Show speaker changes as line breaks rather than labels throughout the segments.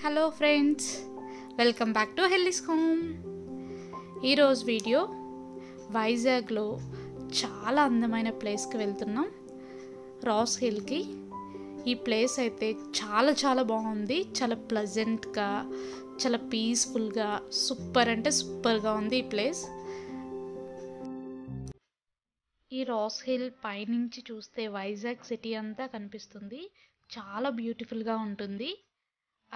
Hello friends, welcome back to Helly's home. ఈరోజు video వైజాగ్లో చాలా అందమైన ప్లేస్కి వెళ్తున్నాం, రాస్ హిల్కి. ఈ ప్లేస్ అయితే చాలా చాలా బాగుంది, చాలా ప్లెజెంట్గా, చాలా పీస్ఫుల్గా, సూపర్ అంటే సూపర్గా ఉంది ఈ ప్లేస్. ఈ రాస్ హిల్ పైనుంచి చూస్తే వైజాగ్ సిటీ అంతా కనిపిస్తుంది, చాలా బ్యూటిఫుల్గా ఉంటుంది.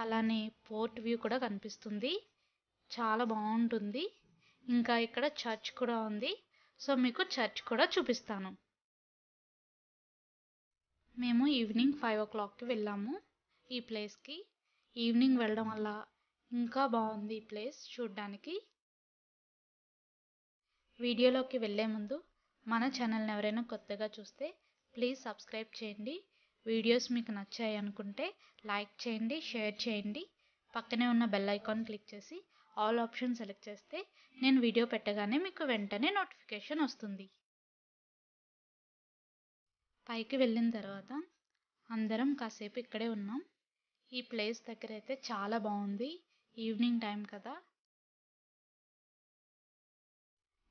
అలానే పోర్ట్ వ్యూ కూడా కనిపిస్తుంది, చాలా బాగుంటుంది. ఇంకా ఇక్కడ చర్చ్ కూడా ఉంది, సో మీకు చర్చ్ కూడా చూపిస్తాను. మేము ఈవినింగ్ 5 o'clockకి వెళ్ళాము ఈ ప్లేస్కి. ఈవినింగ్ వెళ్ళడం వల్ల ఇంకా బాగుంది ఈ ప్లేస్ చూడడానికి. వీడియోలోకి వెళ్ళే ముందు మన ఛానల్ని ఎవరైనా కొత్తగా చూస్తే ప్లీజ్ సబ్స్క్రైబ్ చేయండి. వీడియోస్ మీకు నచ్చాయి అనుకుంటే లైక్ చేయండి, షేర్ చేయండి. పక్కనే ఉన్న బెల్ ఐకాన్ క్లిక్ చేసి ఆల్ ఆప్షన్ సెలెక్ట్ చేస్తే నేను వీడియో పెట్టగానే మీకు వెంటనే నోటిఫికేషన్ వస్తుంది. పైకి వెళ్ళిన తర్వాత అందరం కాసేపు ఇక్కడే ఉన్నాం. ఈ ప్లేస్ దగ్గర అయితే చాలా బాగుంది, ఈవినింగ్ టైం కదా.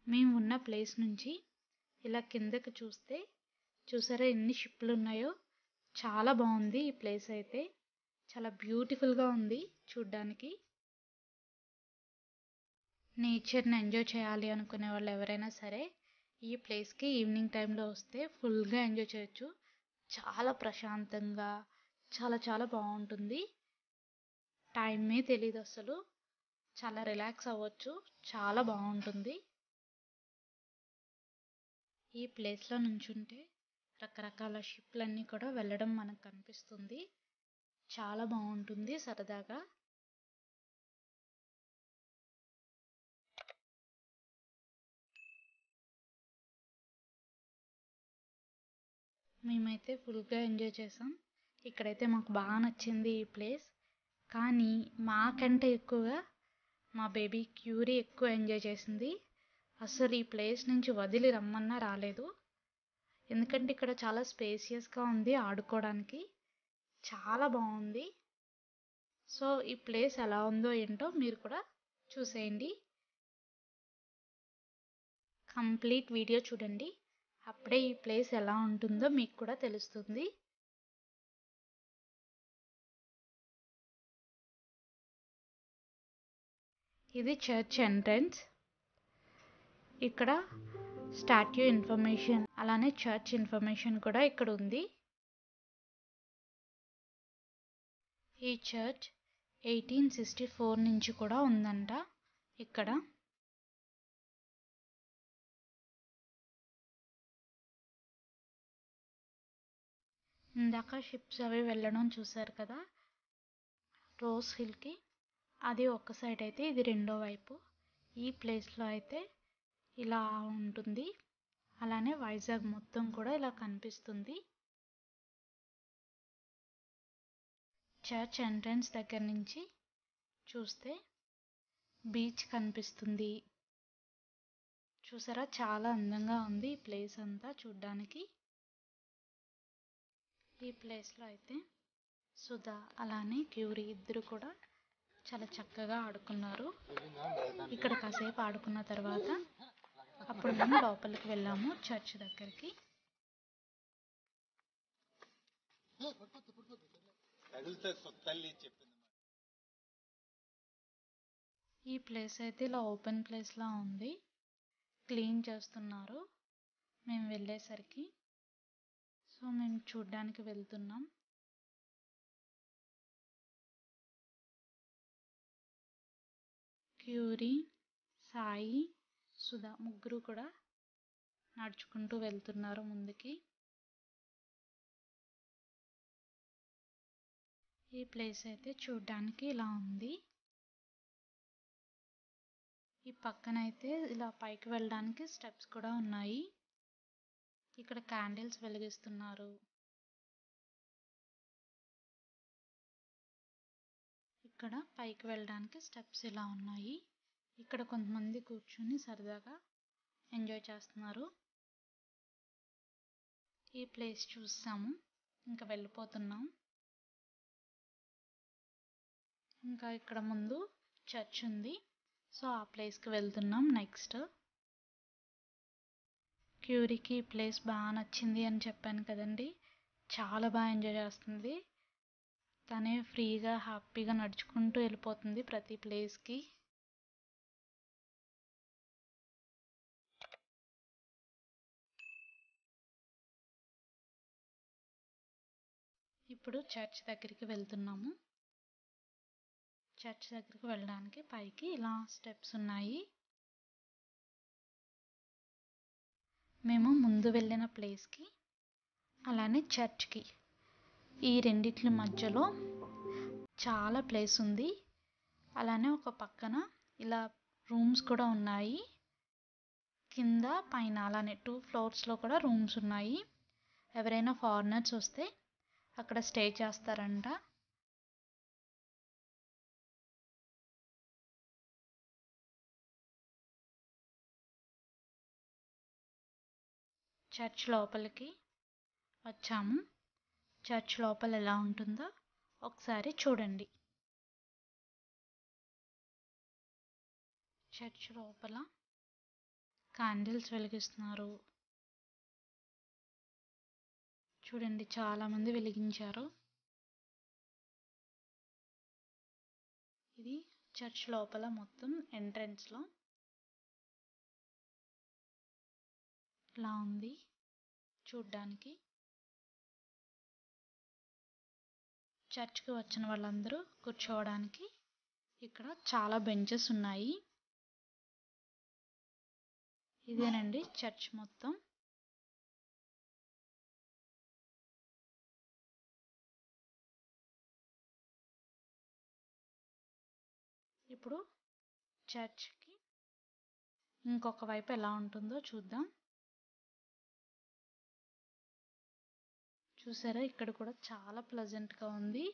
మేము ఉన్న ప్లేస్ నుంచి ఇలా కిందకి చూస్తే చూసారా ఎన్ని షిప్లు ఉన్నాయో. చాలా బాగుంది ఈ ప్లేస్ అయితే, చాలా బ్యూటిఫుల్గా ఉంది చూడ్డానికి. నేచర్ని ఎంజాయ్ చేయాలి అనుకునే వాళ్ళు ఎవరైనా సరే ఈ ప్లేస్కి ఈవినింగ్ టైంలో వస్తే ఫుల్గా ఎంజాయ్ చేయొచ్చు. చాలా ప్రశాంతంగా, చాలా చాలా బాగుంటుంది. టైమే తెలీదు అసలు, చాలా రిలాక్స్ అవ్వచ్చు, చాలా బాగుంటుంది. ఈ ప్లేస్లో నుంచుంటే రకరకాల షిప్లన్నీ కూడా వెళ్ళడం మనకు కనిపిస్తుంది, చాలా బాగుంటుంది సరదాగా. మేమైతే ఫుల్గా ఎంజాయ్ చేసాం. ఇక్కడైతే మాకు బాగా నచ్చింది ఈ ప్లేస్. కానీ మాకంటే ఎక్కువగా మా బేబీ క్యూరీ ఎక్కువ ఎంజాయ్ చేసింది. అసలు ఈ ప్లేస్ నుంచి వదిలి రమ్మన్నా రాలేదు, ఎందుకంటే ఇక్కడ చాలా స్పేసియస్గా ఉంది ఆడుకోవడానికి, చాలా బాగుంది. సో ఈ ప్లేస్ ఎలా ఉందో ఏంటో మీరు కూడా చూసేయండి. కంప్లీట్ వీడియో చూడండి, అప్పుడే ఈ ప్లేస్ ఎలా ఉంటుందో మీకు కూడా తెలుస్తుంది. ఇది చర్చ్ ఎంట్రన్స్. ఇక్కడ స్టాట్యూ ఇన్ఫర్మేషన్ అలానే చర్చ్ ఇన్ఫర్మేషన్ కూడా ఇక్కడ ఉంది. ఈ చర్చ్ 1864 నుంచి కూడా ఉందంట ఇక్కడ. ఇందాక షిప్స్ అవి వెళ్ళడం చూసారు కదా రోజ్ హిల్కి, అది ఒక సైడ్ అయితే ఇది రెండో వైపు. ఈ ప్లేస్లో అయితే ఇలా ఉంటుంది, అలానే వైజాగ్ మొత్తం కూడా ఇలా కనిపిస్తుంది. చర్చ్ ఎంట్రన్స్ దగ్గర నుంచి చూస్తే బీచ్ కనిపిస్తుంది. చూసారా చాలా అందంగా ఉంది ఈ ప్లేస్ అంతా చూడ్డానికి. ఈ ప్లేస్లో అయితే సుధా అలానే క్యూరీ ఇద్దరు కూడా చాలా చక్కగా ఆడుకున్నారు. ఇక్కడ కాసేపు ఆడుకున్న తర్వాత అప్పుడు మేము లోపలికి వెళ్ళాము చర్చ్ దగ్గరికి. ఈ ప్లేస్ అయితే ఇలా ఓపెన్ ప్లేస్లా ఉంది, క్లీన్ చేస్తున్నారు మేము వెళ్ళేసరికి. సో మేము చూడ్డానికి వెళ్తున్నాం. క్యూరీ, సాయి, సుధా ముగ్గురు కూడా నడుచుకుంటూ వెళ్తున్నారు ముందుకి. ఈ ప్లేస్ అయితే చూడ్డానికి ఇలా ఉంది. ఈ పక్కన అయితే ఇలా పైకి వెళ్ళడానికి స్టెప్స్ కూడా ఉన్నాయి. ఇక్కడ క్యాండిల్స్ వెలిగిస్తున్నారు. ఇక్కడ పైకి వెళ్ళడానికి స్టెప్స్ ఇలా ఉన్నాయి. ఇక్కడ కొంతమంది కూర్చొని సరదాగా ఎంజాయ్ చేస్తున్నారు. ఈ ప్లేస్ చూసాము, ఇంకా వెళ్ళిపోతున్నాం. ఇంకా ఇక్కడ ముందు చర్చ్ ఉంది. సో ఆ ప్లేస్కి వెళ్తున్నాం నెక్స్ట్. క్యూరీకి ఈ ప్లేస్ బాగా నచ్చింది అని చెప్పాను కదండి. చాలా బాగా ఎంజాయ్ చేస్తుంది. తనే ఫ్రీగా హ్యాపీగా నడుచుకుంటూ వెళ్ళిపోతుంది ప్రతి ప్లేస్కి. ఇప్పుడు చర్చ్ దగ్గరికి వెళ్తున్నాము. చర్చ్ దగ్గరికి వెళ్ళడానికి పైకి ఇలా స్టెప్స్ ఉన్నాయి. మేము ముందు వెళ్ళిన ప్లేస్కి అలానే చర్చ్కి ఈ రెండిట్ల మధ్యలో చాలా ప్లేస్ ఉంది. అలానే ఒక పక్కన ఇలా రూమ్స్ కూడా ఉన్నాయి. కింద పైన అలానే 2 ఫ్లోర్స్లో కూడా రూమ్స్ ఉన్నాయి. ఎవరైనా ఫారినర్స్ వస్తే అక్కడ స్టే చేస్తారంట. చర్చ్ లోపలికి వచ్చాము. చర్చ్ లోపల ఎలా ఉంటుందో ఒకసారి చూడండి. చర్చ్ లోపల క్యాండిల్స్ వెలిగిస్తున్నారు. చూడండి చాలామంది వెలిగించారు. ఇది చర్చ్ లోపల మొత్తం ఎంట్రన్స్లో ఇలా ఉంది చూడ్డానికి. చర్చ్కి వచ్చిన వాళ్ళందరూ కూర్చోవడానికి ఇక్కడ చాలా బెంచెస్ ఉన్నాయి. ఇదేనండి చర్చ్ మొత్తం. ఇప్పుడు చర్చ్కి ఇంకొక వైపు ఎలా ఉంటుందో చూద్దాం. చూసారా, ఇక్కడ కూడా చాలా ప్లెజెంట్గా ఉంది.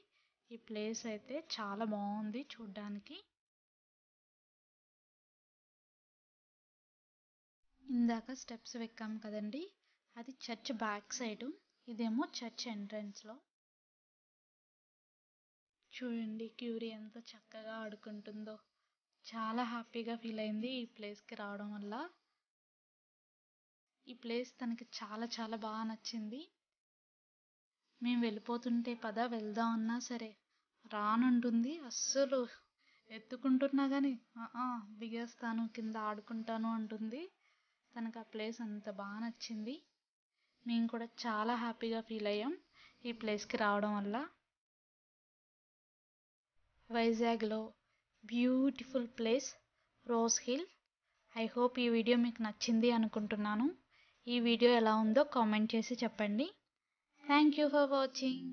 ఈ ప్లేస్ అయితే చాలా బాగుంది చూడ్డానికి. ఇందాక స్టెప్స్ ఎక్కాం కదండి, అది చర్చ్ బ్యాక్ సైడ్, ఇదేమో చర్చ్ ఎంట్రన్స్లో. చూడండి క్యూరీ ఎంత చక్కగా ఆడుకుంటుందో. చాలా హ్యాపీగా ఫీల్ అయింది ఈ ప్లేస్కి రావడం వల్ల. ఈ ప్లేస్ తనకి చాలా చాలా బాగా నచ్చింది. మేము వెళ్ళిపోతుంటే పద వెళ్దాం అన్నా సరే రానుంటుంది. అస్సలు ఎత్తుకుంటున్నా కానీ దిగేస్తాను కింద ఆడుకుంటాను అంటుంది. తనకు ఆ ప్లేస్ అంత బాగా నచ్చింది. మేము కూడా చాలా హ్యాపీగా ఫీల్ అయ్యాం ఈ ప్లేస్కి రావడం వల్ల. వైజాగ్లో beautiful place rose hill. I hope ఈ వీడియో మీకు నచ్చింది అనుకుంటున్నాను. ఈ వీడియో ఎలా ఉందో కామెంట్ చేసి చెప్పండి. Thank you for watching.